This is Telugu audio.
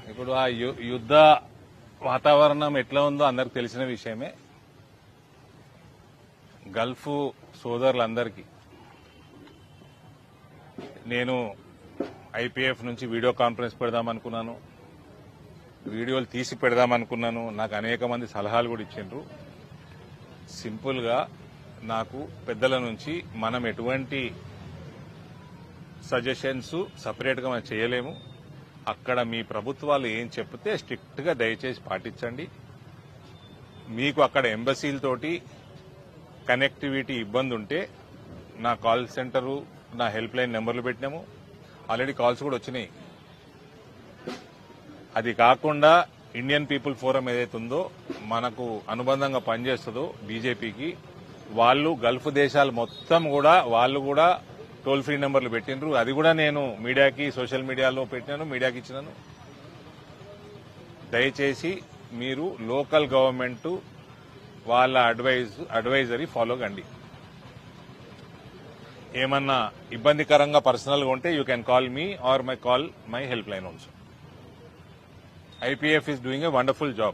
ఇప్పుడు ఆ యుద్ధ వాతావరణం ఎట్లా ఉందో అందరికి తెలిసిన విషయమే. గల్ఫ్ సోదరులందరికీ నేను ఐపీఎఫ్ నుంచి వీడియో కాన్ఫరెన్స్ పెడదామనుకున్నాను, వీడియోలు తీసి పెడదామనుకున్నాను. నాకు అనేక మంది సలహాలు కూడా ఇచ్చిండ్రు. సింపుల్ గా నాకు పెద్దల నుంచి మనం ఎటువంటి సజెషన్స్ సపరేట్ గా మనం చేయలేము. అక్కడ మీ ప్రభుత్వాలు ఏం చెప్తే స్ట్రిక్ట్ గా దయచేసి పాటించండి. మీకు అక్కడ ఎంబసీలతోటి కనెక్టివిటీ ఇబ్బంది ఉంటే నా కాల్ సెంటరు, నా హెల్ప్ లైన్ నెంబర్లు పెట్టినాము. ఆల్రెడీ కాల్స్ కూడా వచ్చినాయి. అది కాకుండా ఇండియన్ పీపుల్ ఫోరం ఏదైతే ఉందో మనకు అనుబంధంగా పనిచేస్తుందో బీజేపీకి, వాళ్ళు గల్ఫ్ దేశాలు మొత్తం కూడా వాళ్ళు కూడా టోల్ ఫ్రీ నెంబర్లు పెట్టినరు. అది కూడా నేను మీడియాకి సోషల్ మీడియాలో పెట్టినాను, మీడియాకి ఇచ్చినాను. దయచేసి మీరు లోకల్ గవర్నమెంట్ వాళ్ళ అడ్వైజరీ ఫాలో కండి. ఏమన్నా ఇబ్బందికరంగా పర్సనల్గా ఉంటే you can call me or my help line also. IPF is doing a wonderful job.